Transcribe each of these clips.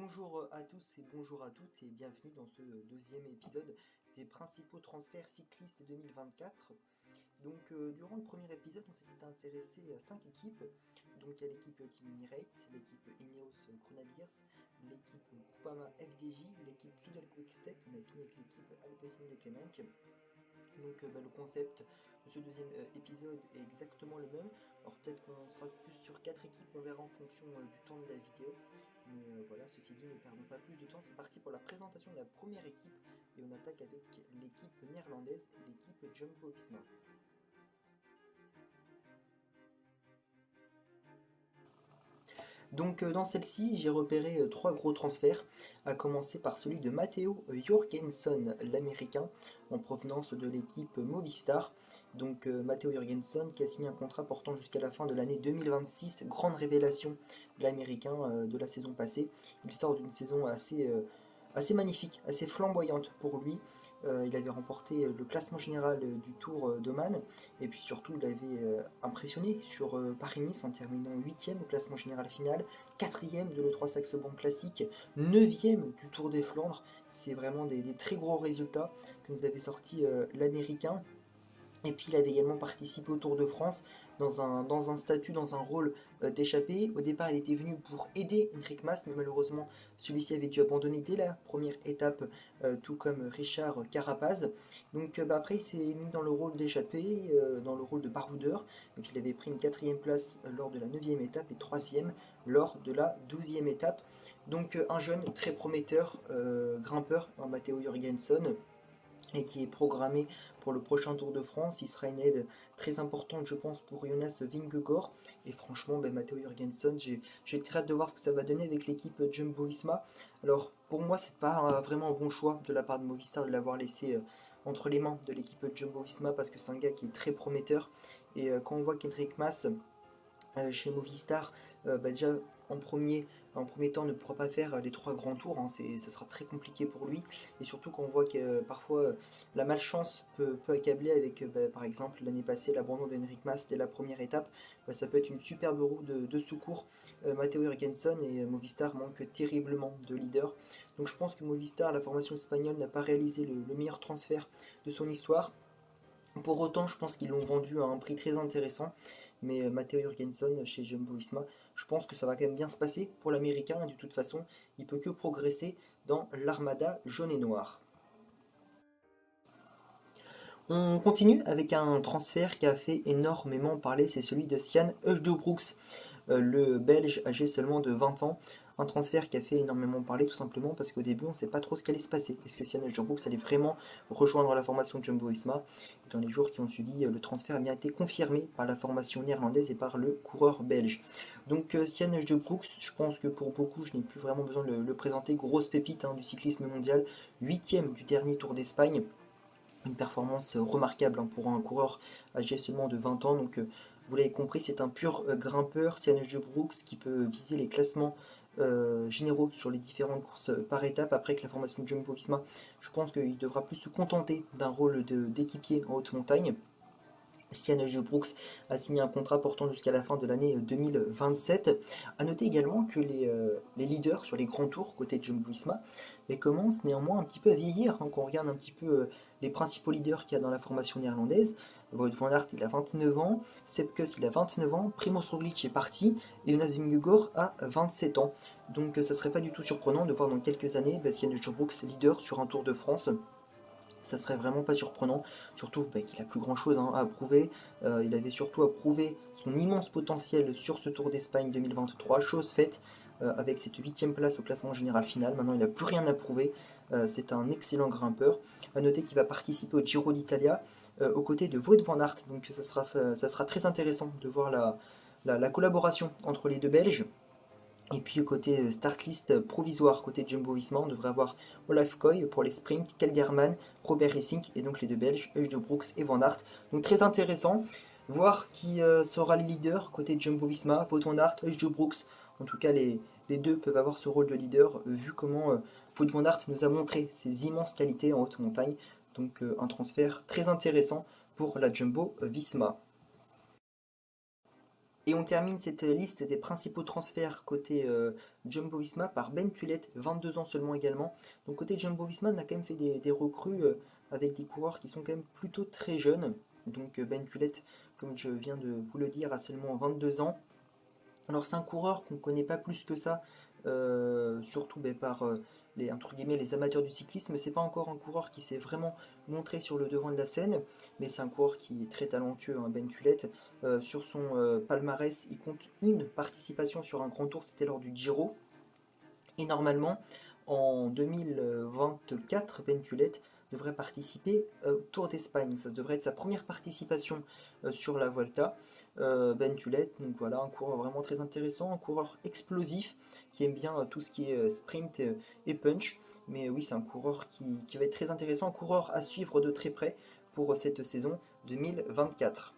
Bonjour à tous et bonjour à toutes et bienvenue dans ce deuxième épisode des principaux transferts cyclistes 2024. Durant le premier épisode, on s'était intéressé à 5 équipes. Donc il y a l'équipe Team Emirates, l'équipe Ineos Grenadiers, l'équipe Groupama FDJ, l'équipe Soudal Quick-Step, on a fini avec l'équipe Alpecin-Deceuninck. Le concept de ce deuxième épisode est exactement le même. Alors peut-être qu'on sera plus sur 4 équipes, on verra en fonction du temps de la vidéo. Voilà, ceci dit, ne perdons pas plus de temps. C'est parti pour la présentation de la première équipe. Et on attaque avec l'équipe néerlandaise, l'équipe Jumbo-Visma. Dans celle-ci, j'ai repéré 3 gros transferts, à commencer par celui de Matteo Jorgensen, l'américain, en provenance de l'équipe Movistar. Matteo Jorgensen qui a signé un contrat portant jusqu'à la fin de l'année 2026, grande révélation de l'américain de la saison passée. Il sort d'une saison assez magnifique, assez flamboyante pour lui. Il avait remporté le classement général du Tour d'Oman et puis surtout il avait impressionné sur Paris-Nice en terminant 8ème au classement général final, 4ème de l'E3 Saxo Bank Classique, 9ème du Tour des Flandres. C'est vraiment des très gros résultats que nous avait sorti l'américain. Et puis il avait également participé au Tour de France dans un statut, dans un rôle d'échappé. Au départ, il était venu pour aider Enric Mas, mais malheureusement, celui-ci avait dû abandonner dès la première étape, tout comme Richard Carapaz. Après, il s'est mis dans le rôle d'échappé, dans le rôle de baroudeur. Donc il avait pris une 4ème place lors de la 9ème étape et 3ème lors de la 12ème étape. Un jeune très prometteur, grimpeur, Matteo Jorgensen, et qui est programmé pour le prochain Tour de France. Il sera une aide très importante, je pense, pour Jonas Vingegaard. Et franchement, Matteo Jorgensen, j'ai très hâte de voir ce que ça va donner avec l'équipe Jumbo-Visma. Alors, pour moi, c'est pas vraiment un bon choix de la part de Movistar de l'avoir laissé entre les mains de l'équipe Jumbo-Visma, parce que c'est un gars qui est très prometteur. Et quand on voit qu'Henrik Mas chez Movistar, déjà en premier temps ne pourra pas faire les 3 grands tours, hein, ça sera très compliqué pour lui, et surtout quand on voit que parfois la malchance peut accabler avec par exemple l'année passée l'abandon d'Henrik Mas dès la première étape, ça peut être une superbe roue de secours. Matteo Jorgensen et Movistar manquent terriblement de leader, donc je pense que Movistar, la formation espagnole, n'a pas réalisé le meilleur transfert de son histoire. Pour autant, je pense qu'ils l'ont vendu à un prix très intéressant. Mais Matteo Jorgensen chez Jumbo-Visma, je pense que ça va quand même bien se passer pour l'américain. Et de toute façon, il peut que progresser dans l'armada jaune et noire. On continue avec un transfert qui a fait énormément parler, c'est celui de Sian Heusdebroeks, le Belge âgé seulement de 20 ans. Un transfert qui a fait énormément parler tout simplement parce qu'au début on ne sait pas trop ce qui allait se passer. Est-ce que Sian Heusdebroeks allait vraiment rejoindre la formation de Jumbo-Visma? Dans les jours qui ont suivi, le transfert a bien été confirmé par la formation néerlandaise et par le coureur belge. Sian Heusdebroeks, je pense que pour beaucoup, je n'ai plus vraiment besoin de le présenter, grosse pépite du cyclisme mondial, 8ème du dernier Tour d'Espagne. Une performance remarquable pour un coureur âgé seulement de 20 ans. Vous l'avez compris, c'est un pur grimpeur, Sian Heusdebroeks, qui peut viser les classements généraux sur les différentes courses par étape. Après que la formation de Jumbo-Visma, je pense qu'il devra plus se contenter d'un rôle d'équipier en haute montagne. Sian Heusdebroeks a signé un contrat portant jusqu'à la fin de l'année 2027. A noter également que les leaders sur les grands tours côté Jumbo-Visma commencent néanmoins un petit peu à vieillir. Quand on regarde un petit peu les principaux leaders qu'il y a dans la formation néerlandaise, Wout van Aert il a 29 ans, Sepp Kuss il a 29 ans, Primoz Roglic est parti et Jonas Vingegaard a 27 ans. Ça serait pas du tout surprenant de voir dans quelques années Sian Heusdebroeks leader sur un Tour de France. Ça serait vraiment pas surprenant, surtout qu'il a plus grand chose à prouver. Il avait surtout à prouver son immense potentiel sur ce Tour d'Espagne 2023, chose faite avec cette 8ème place au classement général final. Maintenant il n'a plus rien à prouver, c'est un excellent grimpeur. A noter qu'il va participer au Giro d'Italia aux côtés de Wout van Aert, donc ça sera très intéressant de voir la collaboration entre les deux Belges. Et puis côté start list provisoire, côté Jumbo-Visma, on devrait avoir Olaf Koy pour les sprints, Kelderman, Robert Racing et donc les deux Belges, Heusdebroeks et Van Aert. Donc très intéressant, voir qui sera le leader côté Jumbo-Visma, Wout van Aert, Heusdebroeks. En tout cas, les deux peuvent avoir ce rôle de leader, vu comment Wout van Aert nous a montré ses immenses qualités en haute montagne. Un transfert très intéressant pour la Jumbo-Visma. Et on termine cette liste des principaux transferts côté Jumbo-Visma par Ben Tullet, 22 ans seulement également. Donc côté Jumbo-Visma, on a quand même fait des recrues avec des coureurs qui sont quand même plutôt très jeunes. Donc Ben Tullet, comme je viens de vous le dire, a seulement 22 ans. Alors c'est un coureur qu'on ne connaît pas plus que ça, surtout par entre guillemets, les amateurs du cyclisme. C'est pas encore un coureur qui s'est vraiment montré sur le devant de la scène, mais c'est un coureur qui est très talentueux, hein, Ben Tullet. Sur son palmarès, il compte une participation sur un grand tour, c'était lors du Giro. Et normalement, en 2024, Ben Tullet devrait participer au Tour d'Espagne. Ça devrait être sa première participation sur la Vuelta. Ben Tullet, donc voilà, un coureur vraiment très intéressant, un coureur explosif qui aime bien tout ce qui est sprint et punch. Mais oui, c'est un coureur qui va être très intéressant, un coureur à suivre de très près pour cette saison 2024.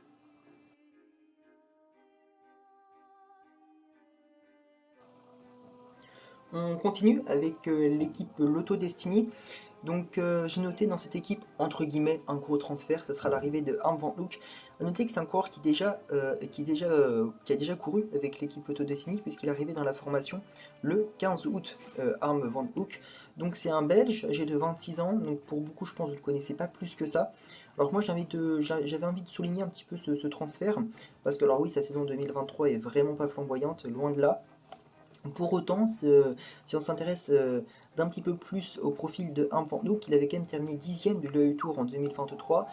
On continue avec l'équipe Lotto Destiny. Donc j'ai noté dans cette équipe, entre guillemets, un gros transfert, ça sera l'arrivée de Harm Van Hoek. A noter que c'est un coureur qui a déjà couru avec l'équipe Lotto Destiny, puisqu'il est arrivé dans la formation le 15 août, Harm Van Hoek. Donc c'est un Belge, âgé de 26 ans, donc pour beaucoup je pense que vous ne le connaissez pas plus que ça. Alors moi j'avais envie de souligner un petit peu ce transfert, parce que alors oui, sa saison 2023 est vraiment pas flamboyante, loin de là. Pour autant, si on s'intéresse d'un petit peu plus au profil de Harm Van Hoek, il avait quand même terminé 10e du l'EU Tour en 2023.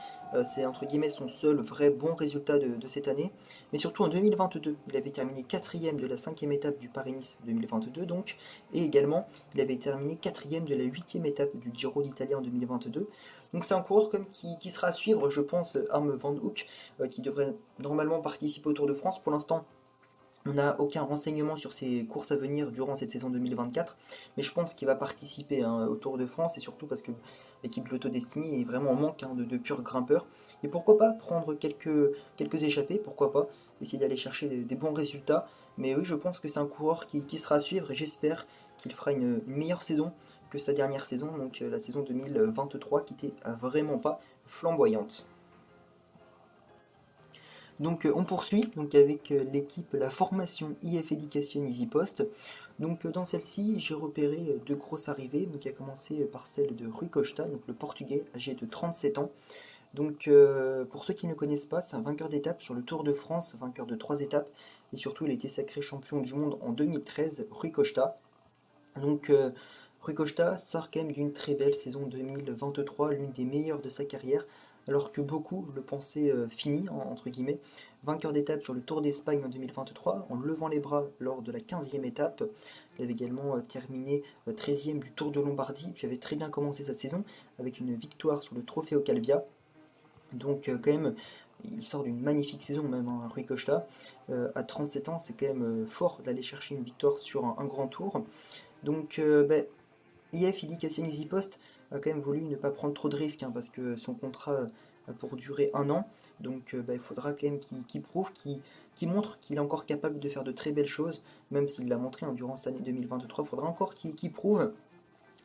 C'est entre guillemets son seul vrai bon résultat de cette année. Mais surtout en 2022, il avait terminé 4e de la 5e étape du Paris-Nice 2022 donc. Et également, il avait terminé 4e de la 8e étape du Giro d'Italie en 2022. Donc c'est un coureur comme qui sera à suivre, je pense, Harm Van Hoek, qui devrait normalement participer au Tour de France. Pour l'instant, on n'a aucun renseignement sur ses courses à venir durant cette saison 2024, mais je pense qu'il va participer au Tour de France, et surtout parce que l'équipe de l'Auto Destiny est vraiment en manque de purs grimpeurs. Et pourquoi pas prendre quelques échappées, pourquoi pas essayer d'aller chercher des bons résultats. Mais oui, je pense que c'est un coureur qui sera à suivre, et j'espère qu'il fera une meilleure saison que sa dernière saison, donc la saison 2023 qui était vraiment pas flamboyante. Donc on poursuit donc avec l'équipe, la formation IF Education Easy Post. Donc dans celle-ci, j'ai repéré deux grosses arrivées. Donc il a commencé par celle de Rui Costa, donc le portugais âgé de 37 ans. Donc pour ceux qui ne connaissent pas, c'est un vainqueur d'étape sur le Tour de France, vainqueur de 3 étapes. Et surtout, il a été sacré champion du monde en 2013, Rui Costa. Donc Rui Costa sort quand même d'une très belle saison 2023, l'une des meilleures de sa carrière, alors que beaucoup le pensaient fini, entre guillemets. Vainqueur d'étape sur le Tour d'Espagne en 2023, en levant les bras lors de la 15e étape. Il avait également terminé 13e du Tour de Lombardie, puis avait très bien commencé sa saison avec une victoire sur le Trofeo Calvia. Donc quand même, il sort d'une magnifique saison même, hein, Rui Costa. À 37 ans, c'est quand même fort d'aller chercher une victoire sur un grand tour. Donc IF Education Easy Post a quand même voulu ne pas prendre trop de risques, hein, parce que son contrat a pour durer un an. Donc il faudra quand même qu'il prouve, qu'il montre qu'il est encore capable de faire de très belles choses, même s'il l'a montré, hein, durant cette année 2023. Il faudra encore qu'il prouve.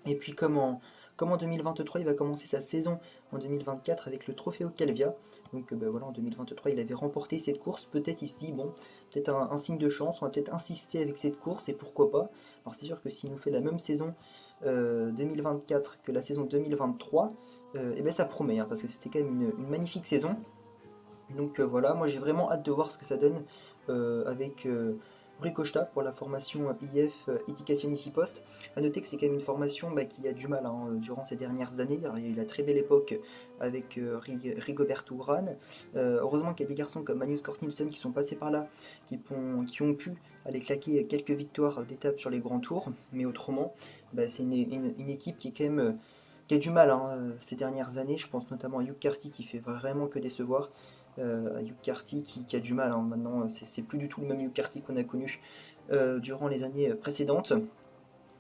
Et puis comme en 2023, il va commencer sa saison en 2024 avec le Trofeo Calvia. Donc voilà, en 2023, il avait remporté cette course. Peut-être il se dit, bon, peut-être un signe de chance, on va peut-être insister avec cette course, et pourquoi pas. Alors c'est sûr que s'il nous fait la même saison 2024 que la saison 2023, et ben ça promet, hein, parce que c'était quand même une magnifique saison. Donc voilà, moi j'ai vraiment hâte de voir ce que ça donne avec Rui Costa pour la formation IF Education Easy Post. A noter que c'est quand même une formation qui a du mal, hein, durant ces dernières années. Alors, il y a eu la très belle époque avec Rigoberto Urán. Heureusement qu'il y a des garçons comme Magnus Cort Nielsen qui sont passés par là, qui ont pu aller claquer quelques victoires d'étape sur les grands tours. Mais autrement, c'est une équipe qui est quand même qui a du mal, hein, ces dernières années. Je pense notamment à Hugh Carty qui fait vraiment que décevoir. Hugh Carty qui a du mal, hein, maintenant, c'est plus du tout le même Hugh Carty qu'on a connu durant les années précédentes.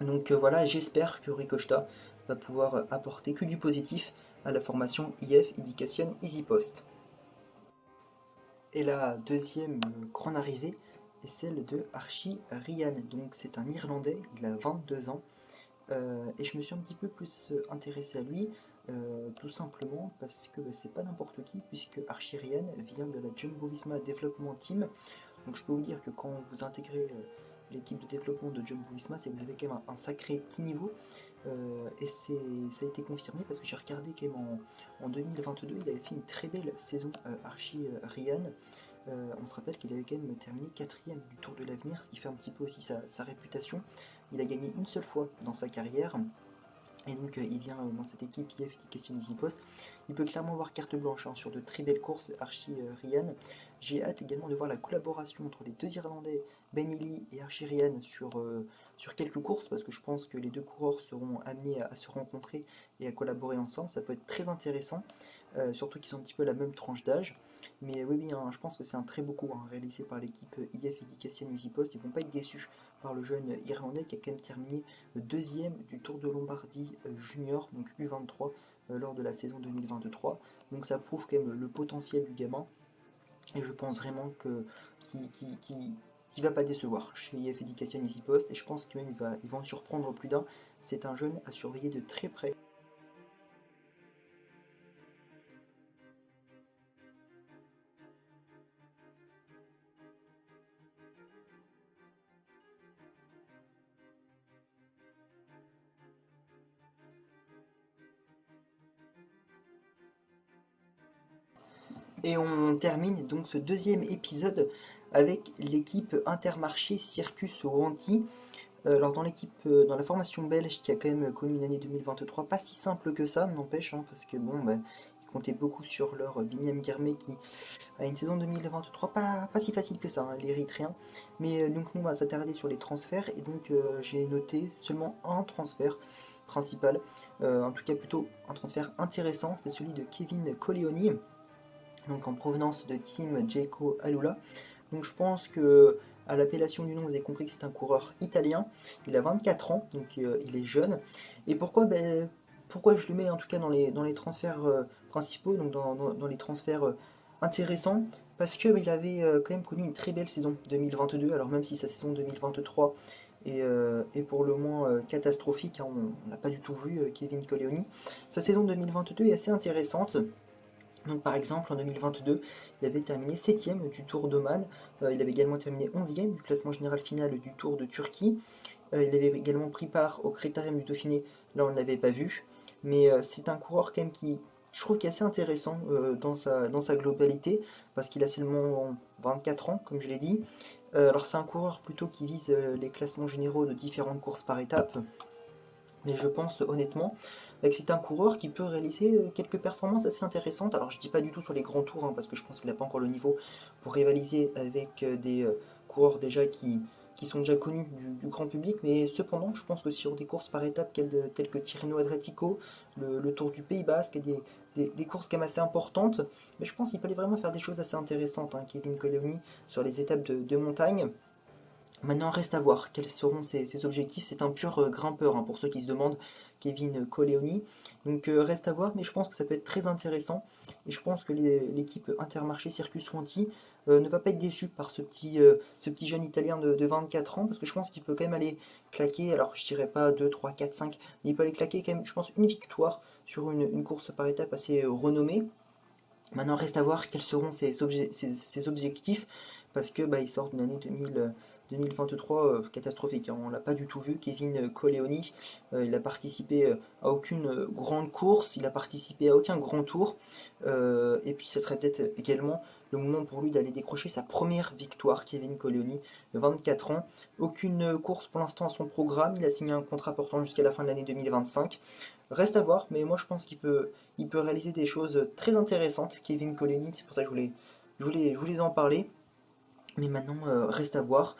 Donc voilà, j'espère que Rui Costa va pouvoir apporter que du positif à la formation IF Education Easy Post. Et la deuxième grande arrivée est celle de Archie Ryan. Donc c'est un Irlandais, il a 22 ans. Et je me suis un petit peu plus intéressé à lui, tout simplement parce que c'est pas n'importe qui, puisque Archie Ryan vient de la Jumbo Visma Development Team. Donc je peux vous dire que quand vous intégrez l'équipe de développement de Jumbo-Visma, c'est que vous avez quand même un sacré petit niveau. Et ça a été confirmé parce que j'ai regardé quand même en 2022, il avait fait une très belle saison Archie Ryan. On se rappelle qu'il avait quand même terminé quatrième du Tour de l'Avenir, ce qui fait un petit peu aussi sa réputation. Il a gagné une seule fois dans sa carrière. Et donc il vient dans cette équipe IF Education Easy Post. Il peut clairement avoir carte blanche sur de très belles courses Archie Ryan. J'ai hâte également de voir la collaboration entre les deux Irlandais, Ben Healy et Archie Ryan, sur quelques courses, parce que je pense que les deux coureurs seront amenés à se rencontrer et à collaborer ensemble. Ça peut être très intéressant, surtout qu'ils ont un petit peu la même tranche d'âge. Mais oui, je pense que c'est un très beau coup réalisé par l'équipe IF Education Easy Post. Ils ne vont pas être déçus par le jeune Irlandais qui a quand même terminé deuxième du Tour de Lombardie junior, donc U23, lors de la saison 2023. Donc ça prouve quand même le potentiel du gamin. Et je pense vraiment qu'il va pas décevoir chez IF Education Easy Post. Et je pense que même il va en surprendre plus d'un. C'est un jeune à surveiller de très près. Et on termine donc ce deuxième épisode avec l'équipe Intermarché Circus Wanty. Alors dans la formation belge qui a quand même connu une année 2023 pas si simple que ça, n'empêche, parce que ils comptaient beaucoup sur leur Binyam Guermé qui a une saison 2023 pas si facile que ça, l'Érythréen. Mais donc nous on va s'attarder sur les transferts et donc j'ai noté seulement un transfert principal, en tout cas plutôt un transfert intéressant, c'est celui de Kevin Colleoni, donc en provenance de Team Jayco Alula. Donc je pense que à l'appellation du nom, vous avez compris que c'est un coureur italien. Il a 24 ans, donc il est jeune. Et pourquoi je le mets en tout cas dans les transferts principaux, donc dans les transferts intéressants? Parce que il avait quand même connu une très belle saison 2022, alors même si sa saison 2023 est pour le moins catastrophique, on n'a pas du tout vu Kevin Colleoni. Sa saison 2022 est assez intéressante. Donc par exemple en 2022, il avait terminé 7ème du Tour d'Oman, il avait également terminé 11ème du classement général final du Tour de Turquie, il avait également pris part au Critérium du Dauphiné, là on ne l'avait pas vu, mais c'est un coureur quand même qui, je trouve, qui est assez intéressant dans sa globalité, parce qu'il a seulement 24 ans, comme je l'ai dit. Alors c'est un coureur plutôt qui vise les classements généraux de différentes courses par étapes, mais je pense honnêtement que c'est un coureur qui peut réaliser quelques performances assez intéressantes. Alors je dis pas du tout sur les grands tours, parce que je pense qu'il n'a pas encore le niveau pour rivaliser avec des coureurs déjà qui sont déjà connus du grand public, mais cependant je pense que sur des courses par étapes telles que Tirreno Adriatico, le Tour du Pays Basque, et des courses quand même assez importantes, mais je pense qu'il peut aller vraiment faire des choses assez intéressantes, Kevin Colleoni, sur les étapes de montagne. Maintenant, reste à voir quels seront ses objectifs. C'est un pur grimpeur, pour ceux qui se demandent, Kevin Colleoni. Donc reste à voir, mais je pense que ça peut être très intéressant. Et je pense que l'équipe Intermarché Circus Wanty ne va pas être déçue par ce petit jeune italien de 24 ans, parce que je pense qu'il peut quand même aller claquer, alors je dirais pas 2, 3, 4, 5, mais il peut aller claquer quand même, je pense, une victoire sur une course par étape assez renommée. Maintenant, reste à voir quels seront ses objectifs, parce que il sort d'une année 2023 catastrophique. On l'a pas du tout vu, Kevin Colleoni. Il a participé à aucune grande course, il a participé à aucun grand tour. Et puis, ça serait peut-être également le moment pour lui d'aller décrocher sa première victoire, Kevin Colleoni, de 24 ans. Aucune course pour l'instant à son programme. Il a signé un contrat portant jusqu'à la fin de l'année 2025. Reste à voir, mais moi je pense qu'il peut réaliser des choses très intéressantes, Kevin Colleoni, c'est pour ça que je voulais en parler. Mais maintenant, reste à voir.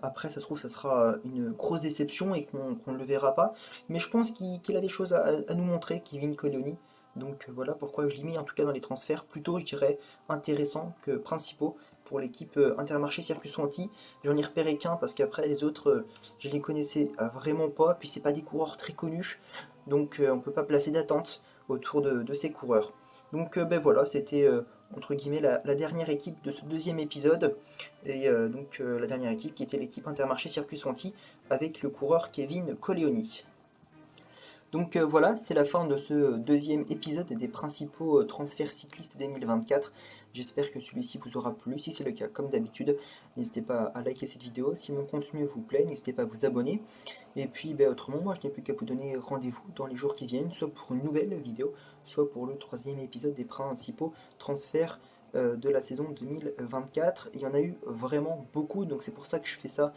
Après, ça se trouve, ça sera une grosse déception et qu'on ne le verra pas. Mais je pense qu'il a des choses à nous montrer, Kevin Colleoni. Donc voilà pourquoi je l'ai mis en tout cas dans les transferts plutôt, je dirais, intéressants que principaux pour l'équipe Intermarché Circus Wanty. J'en ai repéré qu'un parce qu'après les autres, je les connaissais vraiment pas. Puis c'est pas des coureurs très connus, donc on ne peut pas placer d'attente autour de ces coureurs. Donc voilà, c'était entre guillemets la dernière équipe de ce deuxième épisode. Et donc la dernière équipe qui était l'équipe Intermarché Circus Wanty avec le coureur Kevin Colleoni. Donc voilà, c'est la fin de ce deuxième épisode des principaux transferts cyclistes 2024. J'espère que celui-ci vous aura plu. Si c'est le cas, comme d'habitude, n'hésitez pas à liker cette vidéo. Si mon contenu vous plaît, n'hésitez pas à vous abonner. Et puis autrement, moi je n'ai plus qu'à vous donner rendez-vous dans les jours qui viennent, soit pour une nouvelle vidéo, soit pour le troisième épisode des principaux transferts de la saison 2024. Il y en a eu vraiment beaucoup, donc c'est pour ça que je fais ça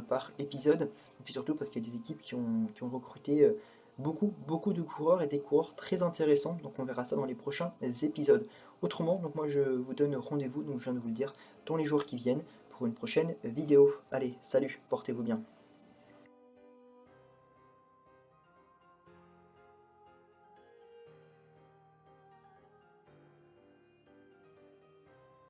par épisode. Et puis surtout parce qu'il y a des équipes qui ont recruté beaucoup de coureurs et des coureurs très intéressants. Donc on verra ça dans les prochains épisodes. Autrement, donc moi je vous donne rendez-vous, donc je viens de vous le dire, dans les jours qui viennent pour une prochaine vidéo. Allez, salut, portez-vous bien.